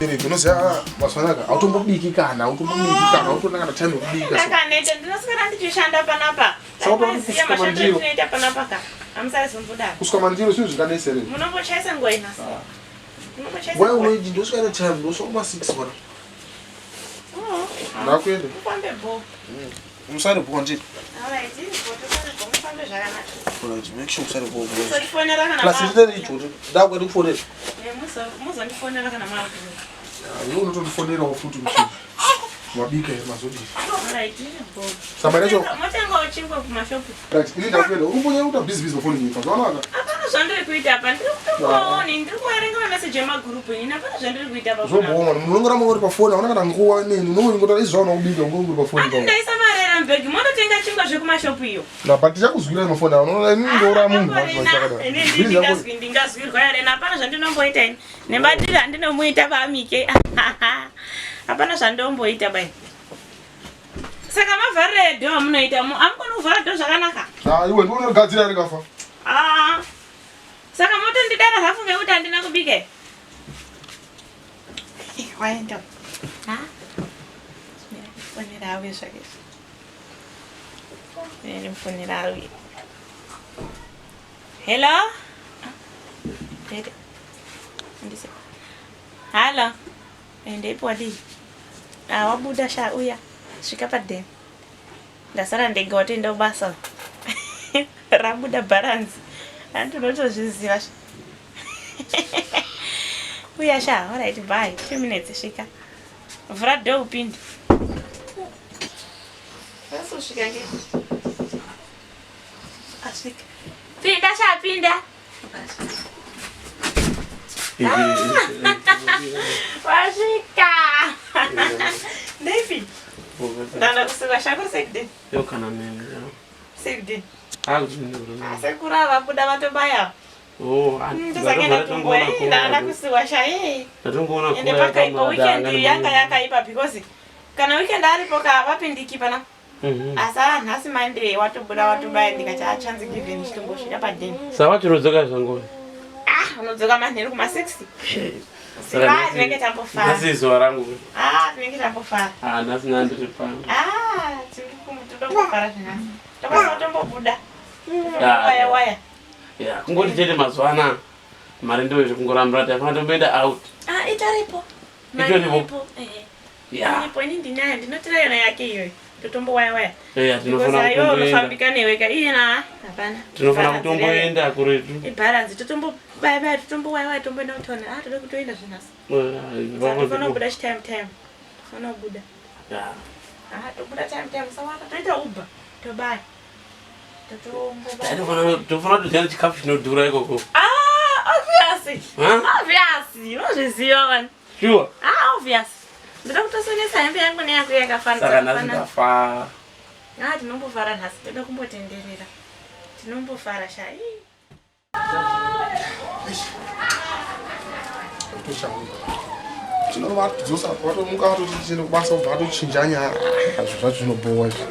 Unoziva maswanaka autombobiki kana autonanga time kubika. Ndakaneta ndinosikana ndichishanda panapa. Sautokusuka mandiro. Ndinoita panapa ka. Amsaizombudaro. Kusuka mandiro zvinhu zvakadesere. Munombochaisa ngoi nhasi. Wewe unoiji ndosvika time ndosvika 6 bwana. Ndakuenda. Ufambe bo. Umusare bwanje. Alright, ndikotosana bomufambe zvakanaka. Alright, make sure usare bwo. Muzofonera kana Plus ndiri ichoto. Ndakwenda kufonera. Muzondifonera kana mava. Iwe unotondifonera futhi mshini. Mabika mazodi. Alright, bo. Samara cho. Motenga uchingwa kumashopu. Right, ini ndakwenda. Urumbonya uta busy phone nyipa. Zvakanaka. Apana zvandiri kuita apa. Ndiri kuerenga message emagroup ina. Apana zvandiri kuita apa. Zvobooma, munongora muri pa phone, hauna kana nguwa nini. Unongora izvaona kubika ngori pa phone. Ndaisa marera mbegi. Mototenga chingwa zvekumashopu iyo. Na but chakuzwira mafoni awo. Unoona ini ndora munhu wakachakada. Ini ndingazwirwa here. Apana zvandinomboita ini. Nembadira handinomuita vaamike. Apana zvandomboita bai. Saka mavharire dho munoita amukona kuvhara dho zvakanaka. Iwe ndiwe unogadzira rikafa. Saka motondidara hafu ngekuti handina kubike. Waenda. Fonera awe zvake. Fonera awe. Hello? Hello? Ndipo adi. Wabuda sha uya. Svika padem. Ndasara ndege watoenda kubasa. Rabuda balance. Andinotozviziva. Uya sha, alright, bye. 2 minutes svika. Vhura dho upinde. Vasosvika nge. Asvika. Pinda sha, pinda. Wasvika. David. Ndanda kusuka shako sekde. Yo kana nene. Sekde. Akuzvinuru. Asekura vabuda vatobaya. Ndisakenda tungwe. Ndanda kusuka shaye. Ndatongoona kuya. Ende pakaipa weekend yanga yakaipa because kana weekend aripo ka vapindiki pana. Asara nhasi Monday watobuda watobaya ndikati achanzi given chitombosvika padeni. Sawa chinodzoka zvangoni. Unodzoka manheru kuma 60. Sika tinenge tambofara. Nhasi zuva rangu. Tinenge tambofara. Nhasi ndiri pano. Tiri kumutombofara zvinasi. Tombosautombobuda. Waya. Ya, kungoti chete mazuva anaya. Mari ndiwo zvekungorambira kuti afana tomboenda out. Itaripo. Itoripo. Ya. Ipo ini ndinayo ndinotira yona yake iyoyo. Totombowaya. Tinofana kutomboenda. Unofambika neweka iyena. Hapana. Tinofana kutomboenda kuretu. Ibalance totombowaya totombowaya tomboenda kutona. Toda kutoenda zvinasi. Tofana kubuda time. Tofana kubuda. Ya. Tobuda time sawaka toita Uber. Tobaya. Tofana kutodzana chikafu chinodhura ikoko. Obviously. Obviously. Unozviziva vanhu. Sure. Obviously. Ndoda kutosonesa hembe yangu neyako yakafana. Saka nhasi ndafa. Tinombofara nhasi. Toda kumbotenderera. Tinombofara shai. Tinova kudzosa watomuka watoti tiende kubasa ubva watochinja nyaya. Hazvo zvacho zvinobowa izvi.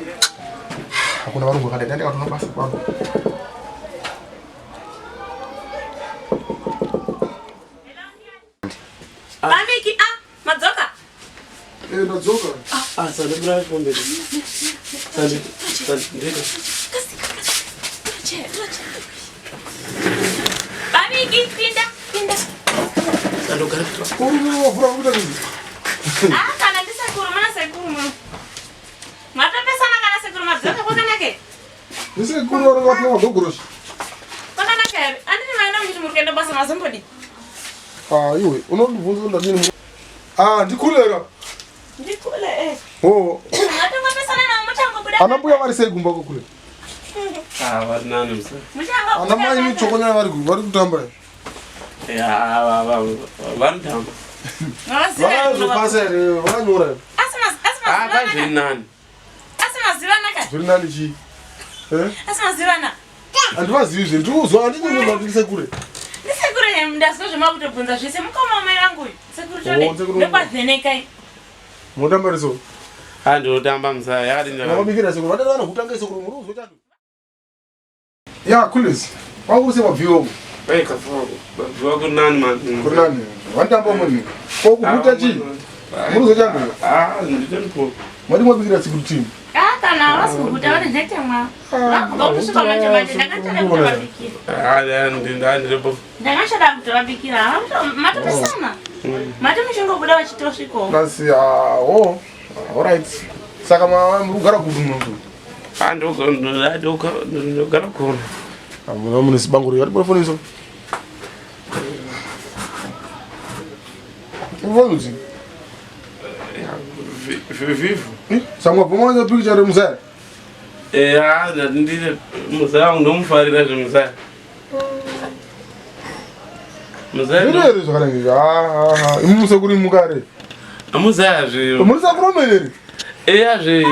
Hakuna varungu vakadai ndanga tunobasa kwako. Bamiki, madzoka. Ndadzoka. Sandi bra kombe. Sandi ndeka. Bamiki, pinda. Sandi gara. Vura kuda nini? Kana ndisekuru mana sekuru. Matapesana kana sekuru madzoka kwakanake. Ndisekuru vari vatino vadhogoroshi. Kwakanake. Andini maenda kuti murikuenda basa mazombodi. Iwe unondibvunza ndadini? Ndikulera. Ndikule. Matangopesana nawo muchangobuda. Ana mbuya vari sei kumba kokule? Vari nani musa. Ana mai michokonyana vari kutamba. Ya, vari tamba. Vazopasa here, vananyora here. Zviri nani. Mazivana ka. Zviri nani chii? Mazivana. Handivazivi zve, ndikuzwa handinonyora ndisekure. Ndisekure ndazwa zvamabutobvunza zvese mukoma mai vangu uyu. Sekuru chode. Ndekwadzenekai. Motamba riso? Ndinotamba musa yakadini. Mabikira sekuru, vadada vana kutanga sekuru muri uzochatu. Ya, Kulezi. Wauri se wabviwa umu? Kafuwa kuri nani man. Kuri nani? Wantamba mweni. Kokubuta chi. Muruzo changu. Nditempo. Mwadi mwabikira tsiku team. Kana wasukuta wale netemwa. Ngokushuka manje ndakatala kutabikira. Ndandiripo. Ndakashada kutabikira. Matoto sana. Matoto mishongo kuda wachitosiko. Nasi alright. Saka mugara kudumuntu. Ndogara kona. Amuna munisi banguru yari telefoni so. Uvonuzi. Vivo. Samwa pamoja picture mzee. Ndile mzee ndomfarira mzee. Mzee. Ndile zo kana imuse kuri mukare. Mzee zvi. Muzisa kuromere. Zvi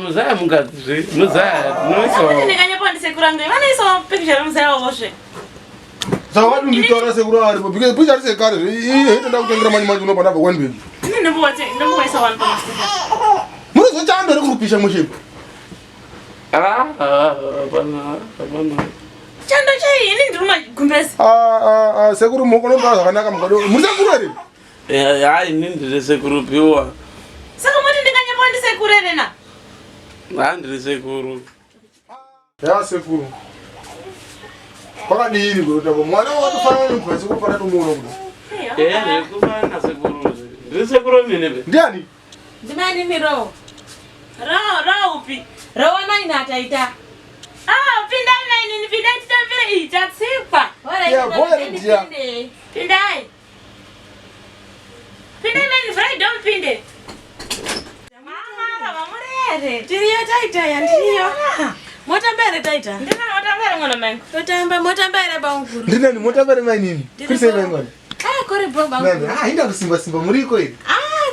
mzee mungazi zvi. Mzee noiso. Ndikanyapa ndisekuranga. Vanaiso picture mzee woshe. Sawa nditora sekuru ari because picture sekare. Hete ndakutengera manje manje unobanda kwa 1 baby. Ndimbowaisa 1 pound. Muruzo chambere kurupisha mushipo. Hapana. Chando chaini nduma gumbesi. Sekuru mukono ndo zvakanaka mukado. Musekuru ere? Hayi ndiri sekuru piwa. Saka muti ndikanyapa ndisekurere na. Ndiri sekuru. Ya sekuru. Kwakadini kuti mwana watofana nemvesi kupana tumuno kuti. Ndikufana sekuru. Ndiri sekuru mene. Ndiani? Ndimani miro. Ra upi. Rawana inataita. Pindai nini pindai tambire itatsikwa. Pindai. Pindai nini very don't pinde. Mama vamurere. Tiriyo taita yandiyo. Motambere taita. Ndina motambere mwana mani. Totamba motambere banguru. Ndinani motambere manini? Kurise bangani. Kore banguru. Inda kusimba simba muriko iri.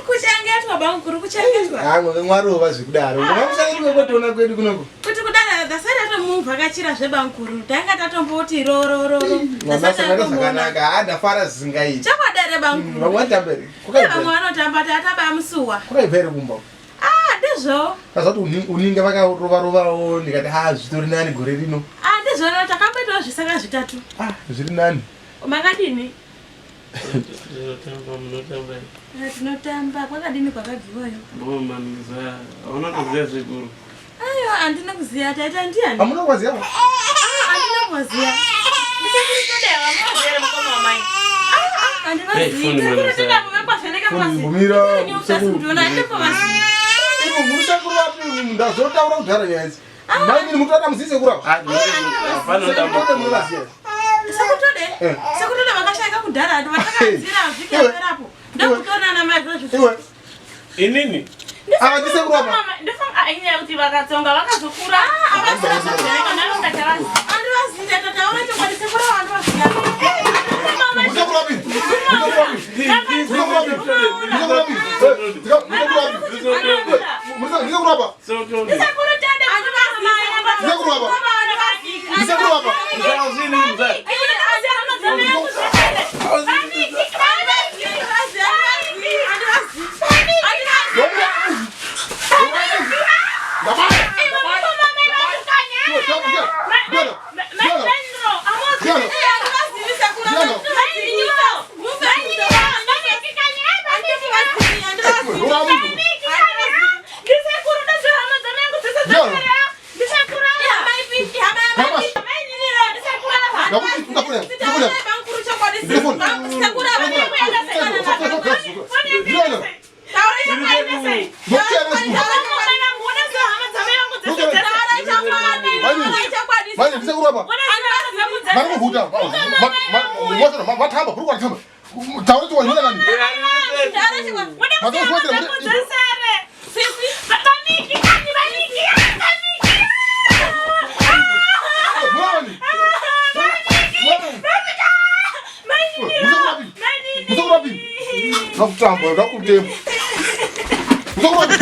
Kuchangetwa banguru kuchangetwa. Mwarova zvikudaro. Ngamusangire kwetona kwedu kunoko. Kuti kudara dasara tomuvhakachira zvebanguru. Tanga tatomboti roro. Nasanga zvakanaka. Andafara zisingaiti. Chakwadare banguru. Vamwatambere. Vamwe vanotamba tataba musuwa. Kwakaibvere kumba. Ndizvo. Kazati uninga vakarova ndikati zvitori nani gore rino. Ndizvo takamboitawo zvisaka zvitatu. Zviri nani. Makadini? Munotamba. Tinotamba kwakadini kwakagiwayo. Mzee. Unokuziya sekuru. Aiwa andina kuziya taita ndiani? Amuna kwaziya? Andina kuziya. Ndisekurutodewa mwazere mukoma wamai. Andina kuziya. Ndikurutoda mumekwa feneka mwasi. Mbumira. Ndikurutoda ndipo masi. Murusekuru wapi ndazotaura kudhara nyaya idzi. Maini mutoda muzisekuru apo. Sekutode vakashayika kudhara ati vatakadzira zvikaperapo. Ndakutona namai zvozvo. Inini? Ndisekuru apa. Ndifanga ainyaya kuti vakatsonga vakazokura. Andivaziya tataura chokwadi sekuru vandivaziya. Musekuru wapi? Musekuru apa? Nakutamba, nakutemba. Nakutamba.